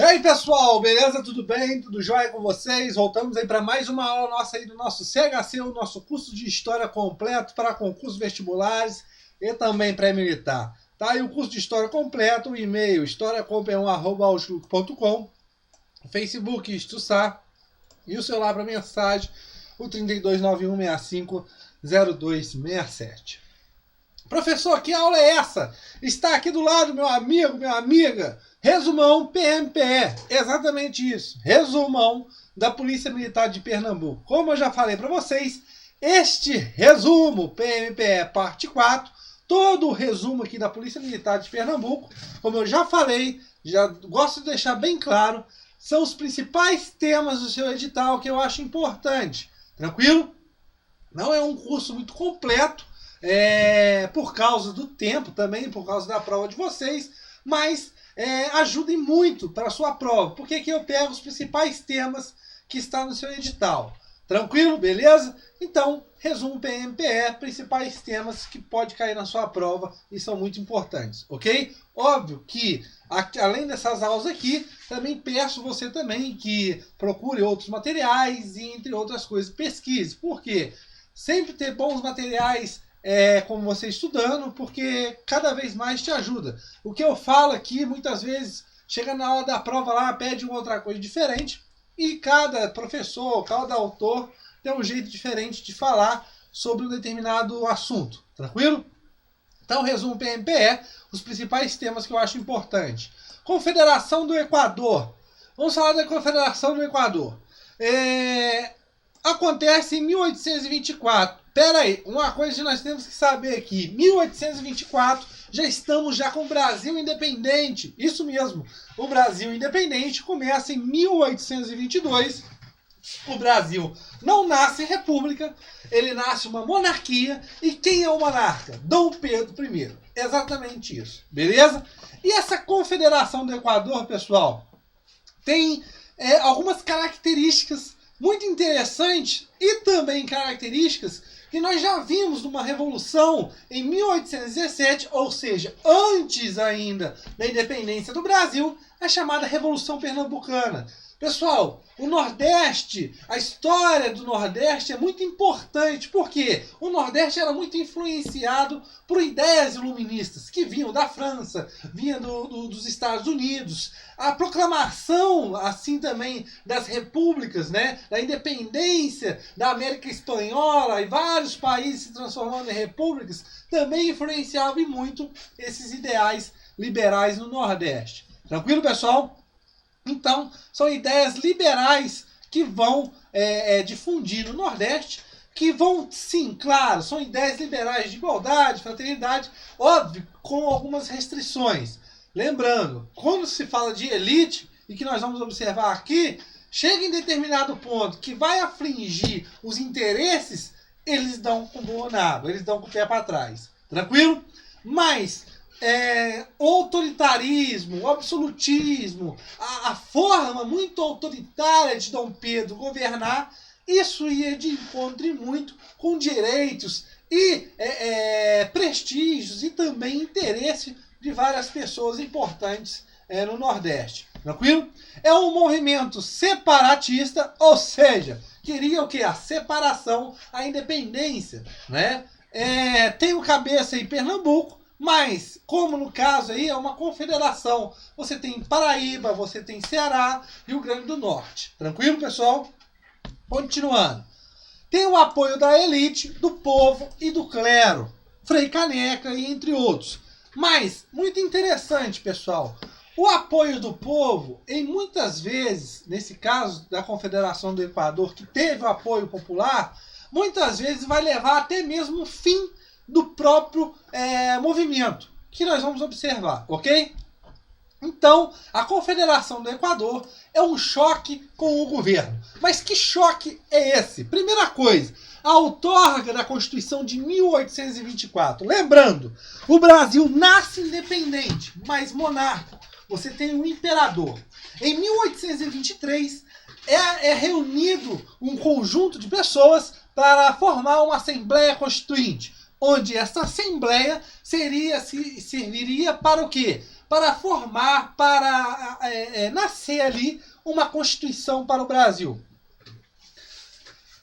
E aí, pessoal, beleza? Tudo bem? Tudo jóia com vocês? Voltamos aí para mais uma aula nossa aí do nosso CHC, o nosso curso de História completo para concursos vestibulares e também pré-militar. Tá aí o curso de História completo, o e-mail historiacompanhão@outlook.com, o Facebook Estuçar e o celular para mensagem, o 3291650267. Professor, que aula é essa? Está aqui do lado, meu amigo, minha amiga. Resumão PMPE, exatamente isso. Resumão da Polícia Militar de Pernambuco. Como eu já falei para vocês, este resumo PMPE parte 4, todo o resumo aqui da Polícia Militar de Pernambuco, como eu já falei, já gosto de deixar bem claro, são os principais temas do seu edital que eu acho importante. Tranquilo? Não é um curso muito completo, por causa do tempo também, por causa da prova de vocês, mas ajudem muito para a sua prova, porque aqui eu pego os principais temas que está no seu edital. Tranquilo? Beleza? Então, resumo PMPE, principais temas que pode cair na sua prova e são muito importantes, ok? Óbvio que, além dessas aulas aqui, também peço você também que procure outros materiais e, entre outras coisas, pesquise. Por quê? Sempre ter bons materiais como você estudando, porque cada vez mais te ajuda. O que eu falo aqui, muitas vezes, chega na hora da prova lá, pede uma outra coisa diferente, e cada professor, cada autor tem um jeito diferente de falar sobre um determinado assunto. Tranquilo? Então, resumo PMPE, os principais temas que eu acho importante. Confederação do Equador. Vamos falar da Confederação do Equador. Acontece em 1824. Pera aí, uma coisa que nós temos que saber aqui. 1824, já estamos com o Brasil independente. Isso mesmo, o Brasil independente começa em 1822. O Brasil não nasce república, ele nasce uma monarquia. E quem é o monarca? Dom Pedro I. Exatamente isso, beleza? E essa Confederação do Equador, pessoal, tem algumas características muito interessantes e também características que nós já vimos numa revolução em 1817, ou seja, antes ainda da independência do Brasil, a chamada Revolução Pernambucana. Pessoal, o Nordeste, a história do Nordeste é muito importante, porque o Nordeste era muito influenciado por ideias iluministas que vinham da França, vinham dos Estados Unidos. A proclamação, assim também, das repúblicas, né, da independência da América Espanhola e vários países se transformando em repúblicas, também influenciava muito esses ideais liberais no Nordeste. Tranquilo, pessoal? Então, são ideias liberais que vão difundir no Nordeste, que vão, sim, claro, são ideias liberais de igualdade, fraternidade, óbvio, com algumas restrições. Lembrando, quando se fala de elite, e que nós vamos observar aqui, chega em determinado ponto que vai afligir os interesses, eles dão com o bonado, eles dão com o pé para trás. Tranquilo? Mas o autoritarismo, o absolutismo, a forma muito autoritária de Dom Pedro governar, isso ia de encontro muito com direitos e prestígios e também interesse de várias pessoas importantes no Nordeste. Tranquilo? É um movimento separatista, ou seja, queria o quê? A separação, a independência, né? Tem o cabeça em Pernambuco, mas, como no caso aí, é uma confederação. Você tem Paraíba, você tem Ceará, Rio Grande do Norte. Tranquilo, pessoal? Continuando. Tem o apoio da elite, do povo e do clero. Frei Caneca e entre outros. Mas, muito interessante, pessoal. O apoio do povo, em muitas vezes, nesse caso da Confederação do Equador, que teve o apoio popular, muitas vezes vai levar até mesmo o fim do próprio movimento, que nós vamos observar, ok? Então, a Confederação do Equador é um choque com o governo. Mas que choque é esse? Primeira coisa, a outorga da Constituição de 1824. Lembrando, o Brasil nasce independente, mas monárquico. Você tem um imperador. Em 1823, é reunido um conjunto de pessoas para formar uma Assembleia Constituinte, onde essa Assembleia serviria para o quê? para formar, para nascer ali uma Constituição para o Brasil.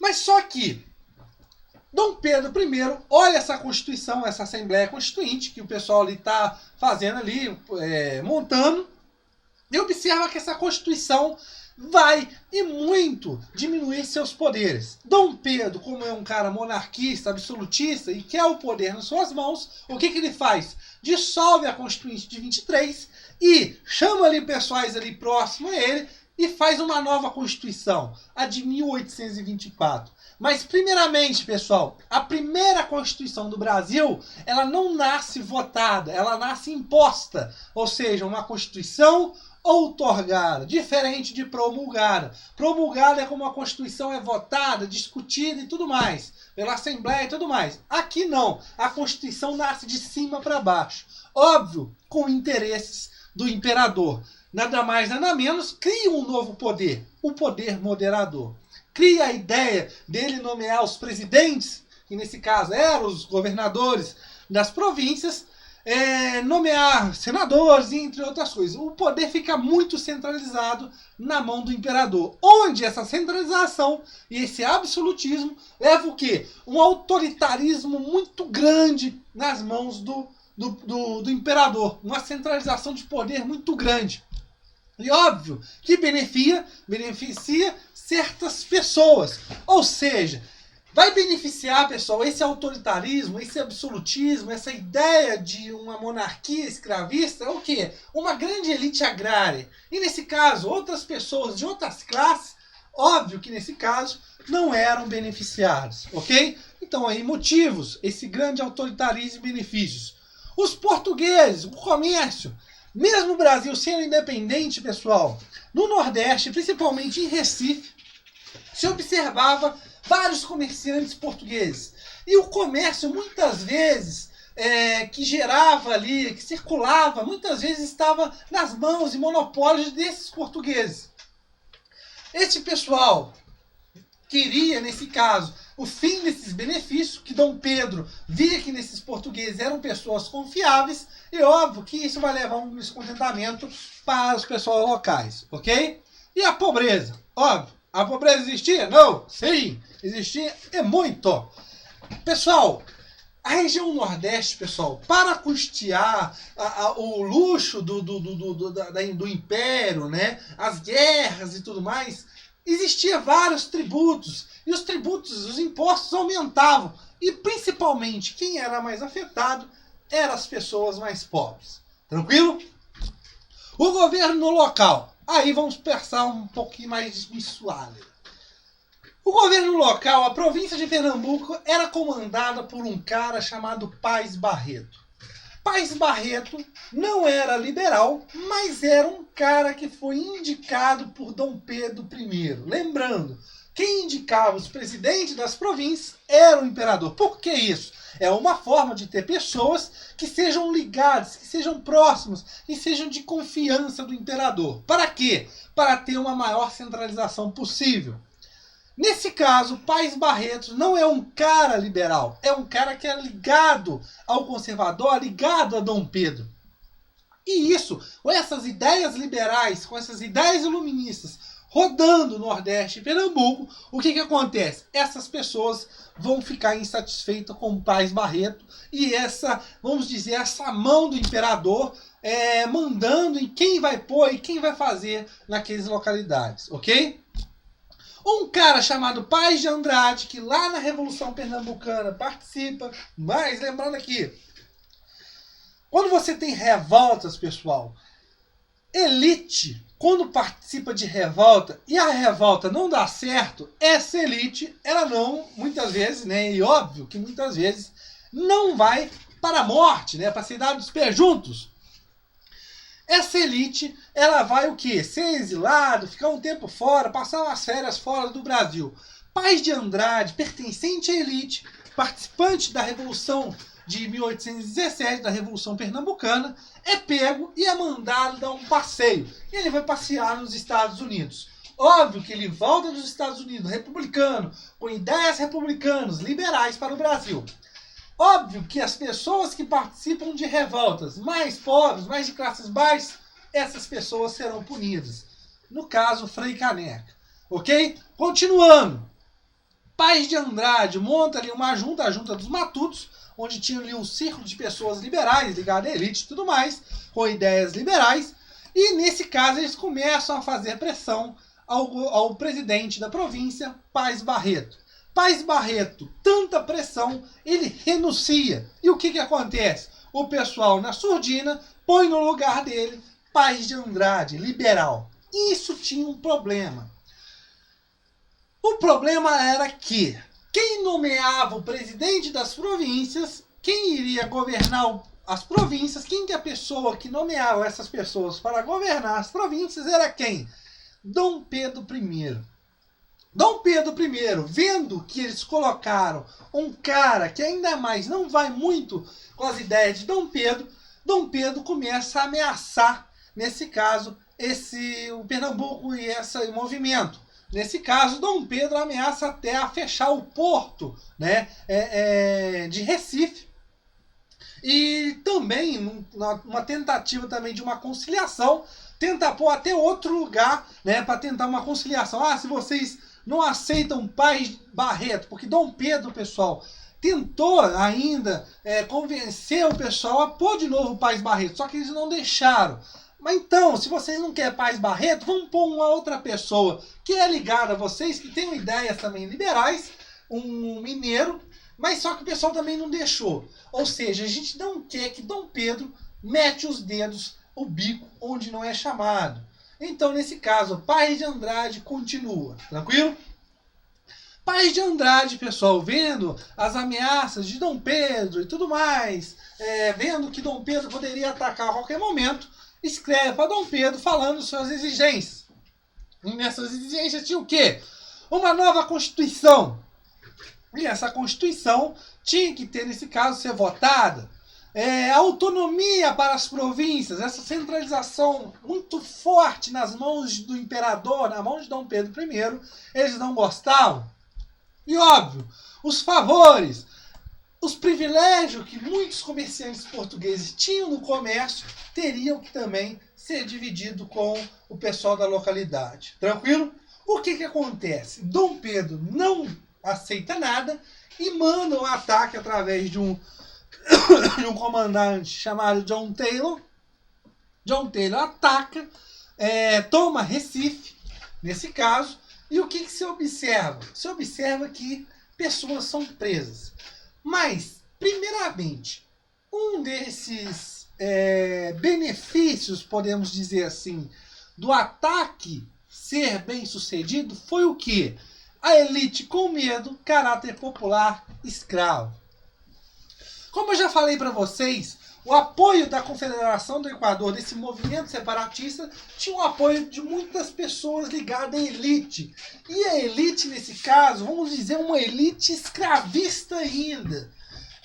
Mas só que Dom Pedro I olha essa Constituição, essa Assembleia Constituinte, que o pessoal ali está fazendo ali, montando, e observa que essa Constituição vai e muito diminuir seus poderes. Dom Pedro, como é um cara monarquista, absolutista e quer o poder nas suas mãos, o que ele faz? Dissolve a Constituinte de 23 e chama ali pessoais ali próximos a ele e faz uma nova Constituição, a de 1824. Mas, primeiramente, pessoal, a primeira Constituição do Brasil, ela não nasce votada, ela nasce imposta. Ou seja, uma Constituição outorgada, diferente de promulgada. Promulgada é como a Constituição é votada, discutida e tudo mais, pela Assembleia e tudo mais. Aqui não, a Constituição nasce de cima para baixo. Óbvio, com interesses do imperador. Nada mais, nada menos, cria um novo poder, o poder moderador. Cria a ideia dele nomear os presidentes, que nesse caso eram os governadores das províncias, nomear senadores, entre outras coisas. O poder fica muito centralizado na mão do imperador, onde essa centralização e esse absolutismo leva o quê? Um autoritarismo muito grande nas mãos do imperador, uma centralização de poder muito grande. E óbvio que beneficia certas pessoas. Ou seja, vai beneficiar, pessoal, esse autoritarismo, esse absolutismo, essa ideia de uma monarquia escravista, é o quê? Uma grande elite agrária. E nesse caso, outras pessoas de outras classes, óbvio que nesse caso, não eram beneficiadas, ok? Então aí motivos, esse grande autoritarismo e benefícios. Os portugueses, o comércio. Mesmo o Brasil sendo independente, pessoal, no Nordeste, principalmente em Recife, se observava vários comerciantes portugueses. E o comércio, muitas vezes, que gerava ali, que circulava, muitas vezes estava nas mãos e monopólios desses portugueses. Este pessoal queria, nesse caso, o fim desses benefícios, que Dom Pedro via que nesses portugueses eram pessoas confiáveis, e óbvio que isso vai levar um descontentamento para os pessoal locais, ok? E a pobreza? Óbvio, a pobreza existia? Não? Sim, existia e muito. Pessoal, a região Nordeste, pessoal, para custear o luxo do Império, né, as guerras e tudo mais, existia vários tributos. E os tributos, os impostos aumentavam. E principalmente, quem era mais afetado eram as pessoas mais pobres. Tranquilo? O governo local. Aí vamos pensar um pouquinho mais suave. O governo local, a província de Pernambuco, era comandada por um cara chamado Paz Barreto. Paz Barreto não era liberal, mas era um cara que foi indicado por Dom Pedro I. Lembrando, quem indicava os presidentes das províncias era o imperador. Por que isso? É uma forma de ter pessoas que sejam ligadas, que sejam próximos, que sejam de confiança do imperador. Para quê? Para ter uma maior centralização possível. Nesse caso, Paz Barreto não é um cara liberal, é um cara que é ligado ao conservador, ligado a Dom Pedro. E isso, com essas ideias liberais, com essas ideias iluministas, rodando no Nordeste e Pernambuco, o que acontece? Essas pessoas vão ficar insatisfeitas com o Paz Barreto e essa, vamos dizer, essa mão do imperador mandando em quem vai pôr e quem vai fazer naquelas localidades, ok? Um cara chamado Paz de Andrade, que lá na Revolução Pernambucana participa, mas lembrando aqui, quando você tem revoltas, pessoal, elite, quando participa de revolta e a revolta não dá certo, essa elite, ela não, muitas vezes, né, e óbvio que muitas vezes, não vai para a morte, né, para ser dado os pés juntos. Essa elite, ela vai o quê? Ser exilado, ficar um tempo fora, passar umas férias fora do Brasil. Paz de Andrade, pertencente à elite, participante da Revolução de 1817, da Revolução Pernambucana, é pego e é mandado dar um passeio. E ele vai passear nos Estados Unidos. Óbvio que ele volta dos Estados Unidos republicano, com ideias republicanas, liberais para o Brasil. Óbvio que as pessoas que participam de revoltas mais pobres, mais de classes baixas, essas pessoas serão punidas. No caso, Frei Caneca. Ok? Continuando. Paes de Andrade monta ali uma junta, a Junta dos Matutos, onde tinha ali um círculo de pessoas liberais, ligadas à elite e tudo mais, com ideias liberais. E nesse caso eles começam a fazer pressão ao presidente da província, Paes Barreto. Paes Barreto, tanta pressão, ele renuncia. E o que acontece? O pessoal na surdina põe no lugar dele Paes de Andrade, liberal. Isso tinha um problema. O problema era que quem nomeava o presidente das províncias, quem iria governar as províncias, quem que é a pessoa que nomeava essas pessoas para governar as províncias era quem? Dom Pedro I. Dom Pedro I, vendo que eles colocaram um cara que ainda mais não vai muito com as ideias de Dom Pedro começa a ameaçar, nesse caso, o Pernambuco e esse movimento. Nesse caso, Dom Pedro ameaça até a fechar o porto, né, de Recife. E também, uma tentativa também de uma conciliação, tenta pôr até outro lugar, né, para tentar uma conciliação. Se vocês não aceitam Paes Barreto, porque Dom Pedro, pessoal, tentou ainda convencer o pessoal a pôr de novo Paes Barreto, só que eles não deixaram. Mas então, se vocês não querem Paes Barreto, vamos pôr uma outra pessoa que é ligada a vocês, que tem ideias também liberais, um mineiro, mas só que o pessoal também não deixou. Ou seja, a gente não quer que Dom Pedro mete os dedos, o bico, onde não é chamado. Então, nesse caso, Paes de Andrade continua. Tranquilo? Paes de Andrade, pessoal, vendo as ameaças de Dom Pedro e tudo mais, vendo que Dom Pedro poderia atacar a qualquer momento, escreve para Dom Pedro falando suas exigências. E nessas exigências tinha o quê? Uma nova Constituição. E essa Constituição tinha que ter, nesse caso, ser votada. Autonomia para as províncias, essa centralização muito forte nas mãos do imperador, na mão de Dom Pedro I, eles não gostavam. E óbvio, os favores, os privilégios que muitos comerciantes portugueses tinham no comércio teriam que também ser dividido com o pessoal da localidade. Tranquilo? O que acontece? Dom Pedro não aceita nada e manda um ataque através de um comandante chamado John Taylor. John Taylor ataca, toma Recife, nesse caso, e o que se observa? Se observa que pessoas são presas. Mas, primeiramente, um desses benefícios, podemos dizer assim, do ataque ser bem sucedido foi o quê? A elite com medo, caráter popular, escravo. Como eu já falei para vocês, o apoio da Confederação do Equador, desse movimento separatista, tinha o apoio de muitas pessoas ligadas à elite. E a elite, nesse caso, vamos dizer, uma elite escravista ainda.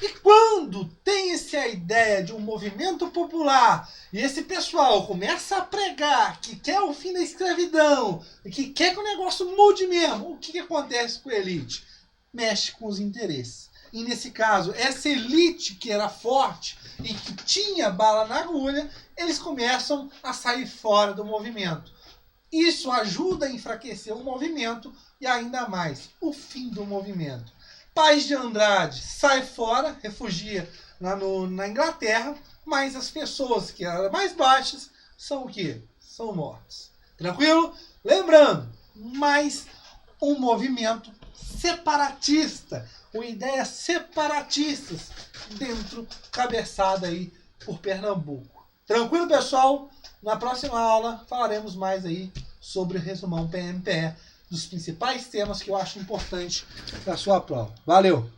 E quando tem essa ideia de um movimento popular, e esse pessoal começa a pregar que quer o fim da escravidão, que quer que o negócio mude mesmo, o que acontece com a elite? Mexe com os interesses. E nesse caso, essa elite que era forte e que tinha bala na agulha, eles começam a sair fora do movimento. Isso ajuda a enfraquecer o movimento e ainda mais o fim do movimento. Paes de Andrade sai fora, refugia na Inglaterra, mas as pessoas que eram mais baixas são o quê? São mortas. Tranquilo? Lembrando, mais um movimento separatista, com ideias separatistas dentro, cabeçada aí por Pernambuco. Tranquilo, pessoal? Na próxima aula falaremos mais aí sobre o resumão PMPE, dos principais temas que eu acho importante para a sua prova. Valeu!